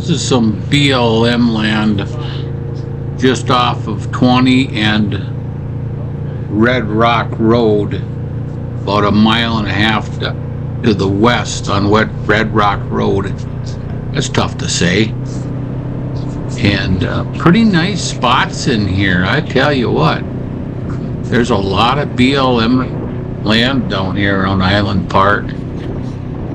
This is some BLM land just off of 20 and Red Rock Road, about a mile and a half to the west on Red Rock Road. That's tough to say. And pretty nice spots in here, I tell you what. There's a lot of BLM land down here around Island Park.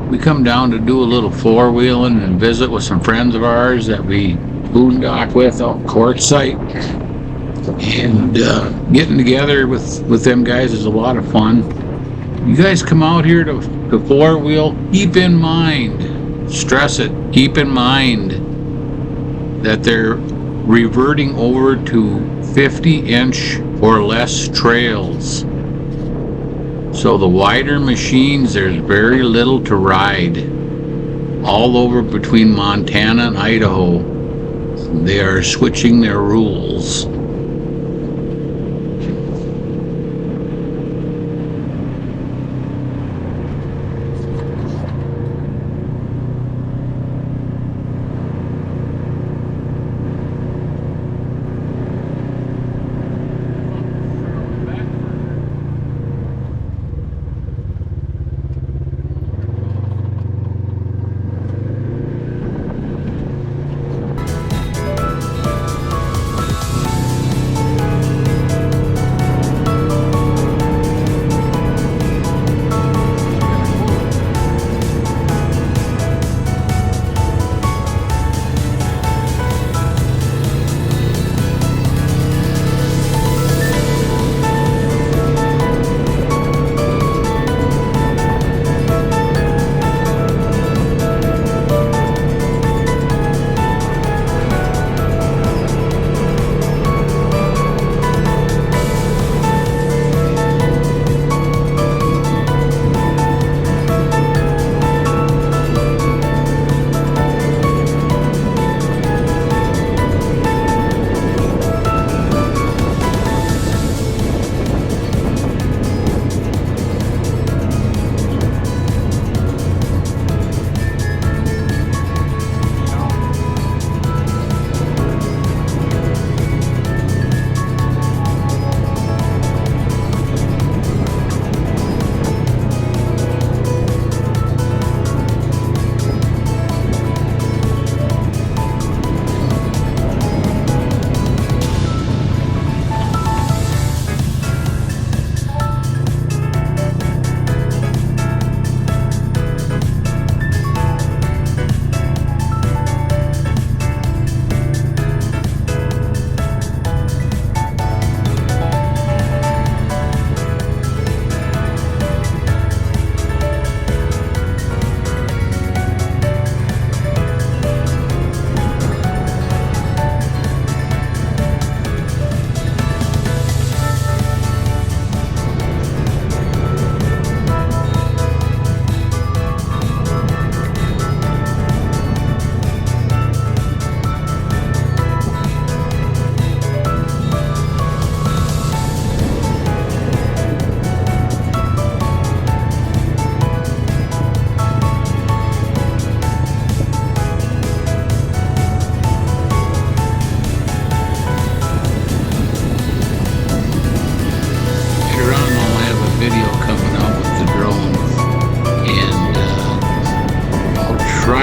We come down to do a little four-wheeling and visit with some friends of ours that we boondock with out Quartzsite. And getting together with them guys is a lot of fun. You guys come out here to four-wheel, keep in mind, stress it, keep in mind that they're reverting over to 50-inch or less trails. So the wider machines, there's very little to ride. All over between Montana and Idaho, they are switching their rules.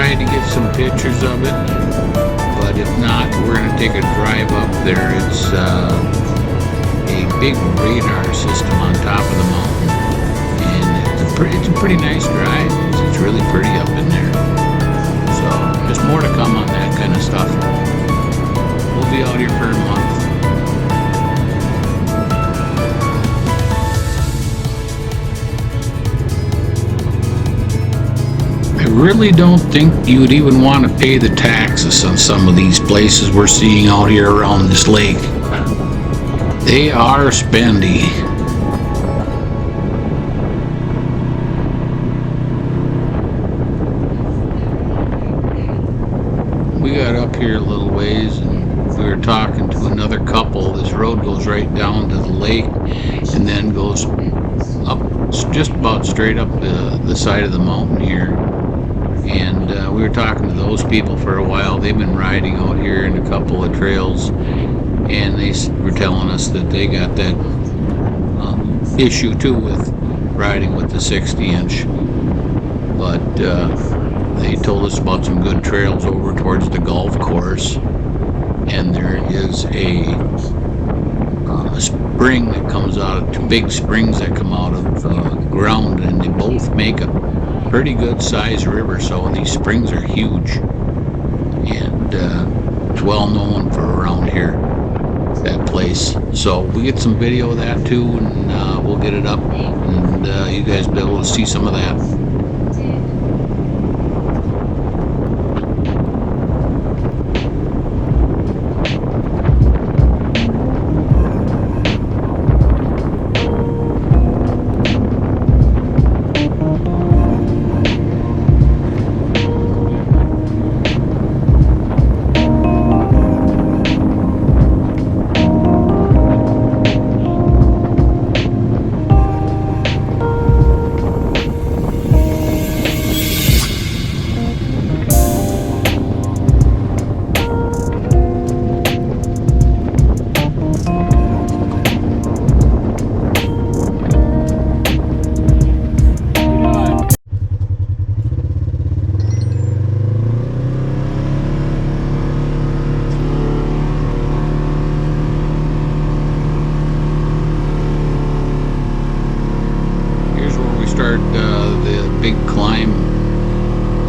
To get some pictures of it, but if not, we're going to take a drive up there. It's a big radar system on top of the mountain, and it's a pretty nice drive. It's really pretty up in there. So there's more to come on that kind of stuff. We'll be out here for a month. I really don't think you would even want to pay the taxes on some of these places we're seeing out here around this lake. They are spendy. We got up here a little ways and we were talking to another couple. This road goes right down to the lake and then goes up just about straight up the side of the mountain here. And we were talking to those people for a while. They've been riding out here in a couple of trails, and they were telling us that they got that issue too with riding with the 60-inch. But they told us about some good trails over towards the golf course, and there is a spring that comes out of two big springs that come out of the ground, and they both make a pretty good sized river. So these springs are huge, and it's well known for around here, that place. So we get some video of that too, and we'll get it up, and you guys will be able to see some of that. Start the big climb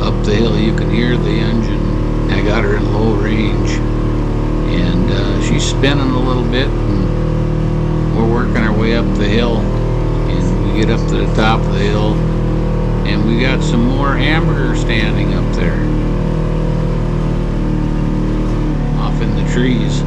up the hill. You can hear the engine. I got her in low range, and she's spinning a little bit, and we're working our way up the hill, and we get up to the top of the hill, and we got some more hamburgers standing up there off in the trees.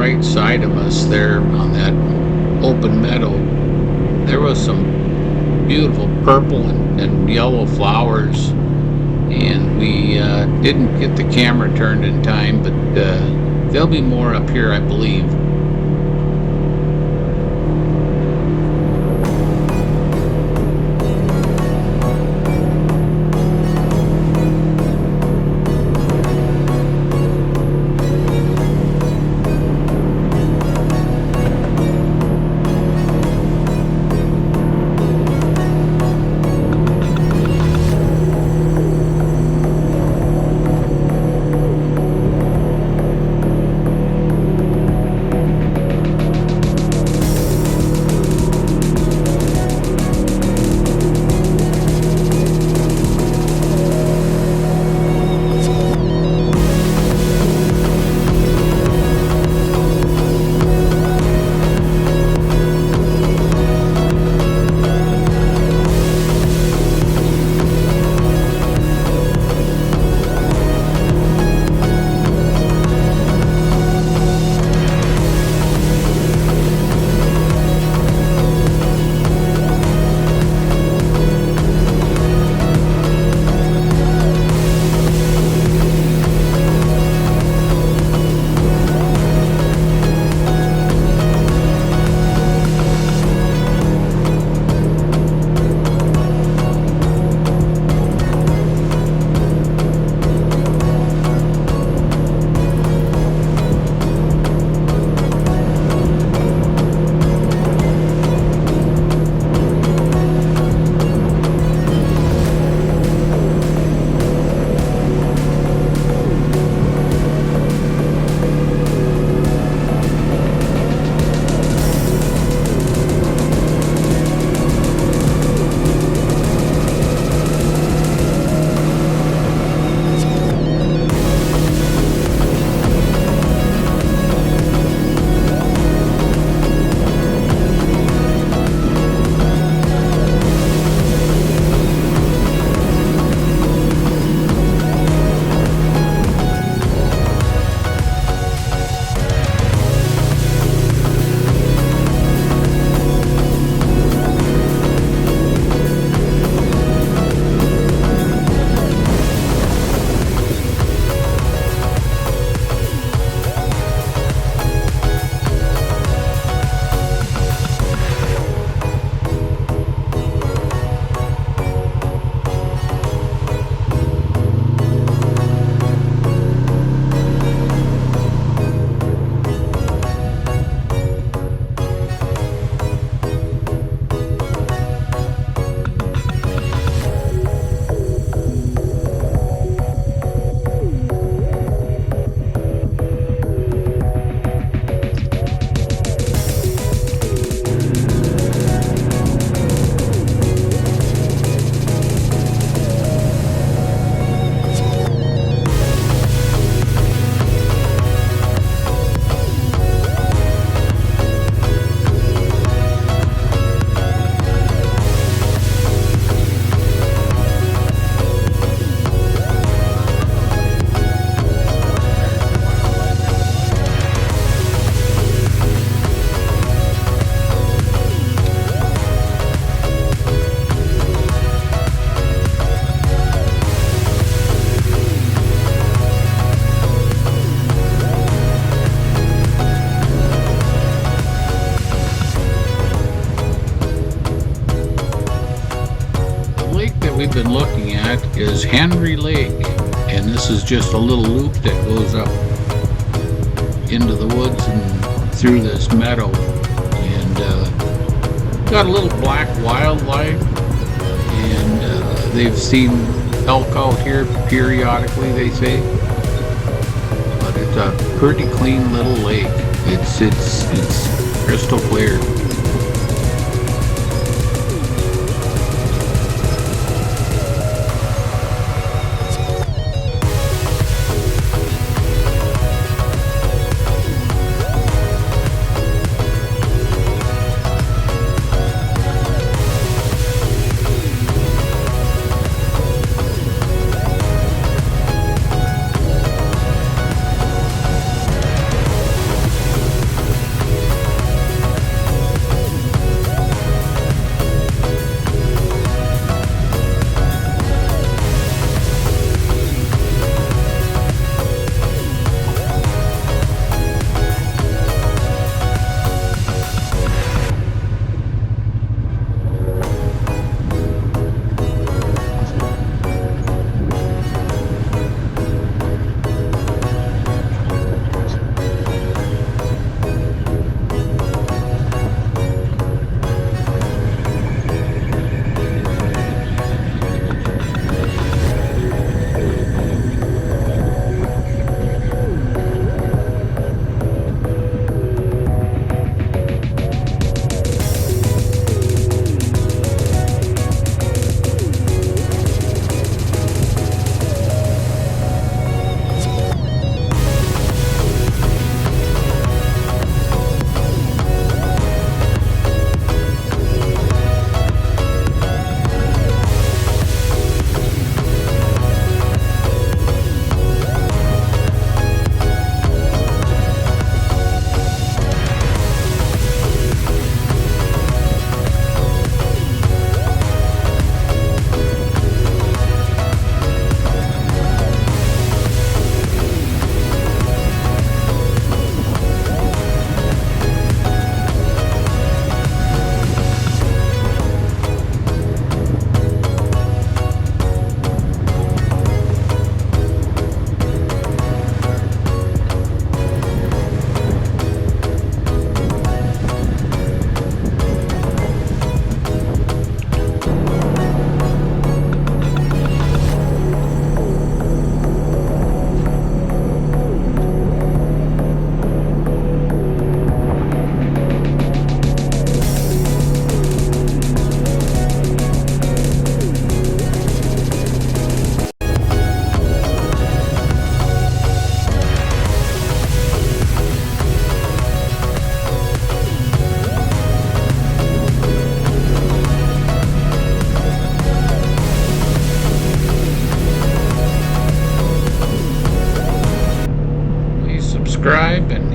right side of us there on that open meadow, there was some beautiful purple and yellow flowers. And we didn't get the camera turned in time, but there'll be more up here, I believe. We've been looking at is Henry Lake, and this is just a little loop that goes up into the woods and through this meadow, and got a little black wildlife, and they've seen elk out here periodically, they say, but it's a pretty clean little lake. It's crystal clear.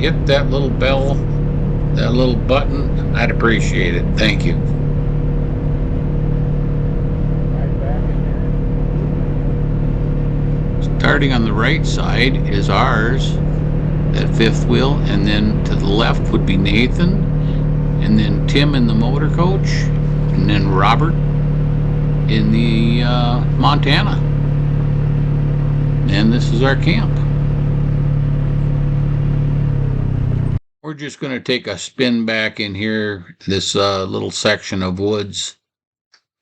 hit that little bell, that little button, I'd appreciate it. Thank you. Starting on the right side is ours, that fifth wheel, and then to the left would be Nathan, and then Tim in the motor coach, and then Robert in the Montana. And this is our camp. We're just going to take a spin back in here, this little section of woods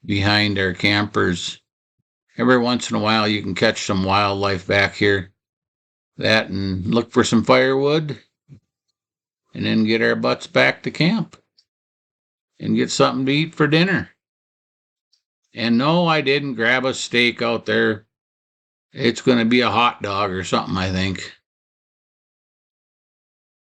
behind our campers. Every once in a while you can catch some wildlife back here. That and look for some firewood, and then get our butts back to camp and get something to eat for dinner. And no, I didn't grab a steak out there. It's going to be a hot dog or something, I think.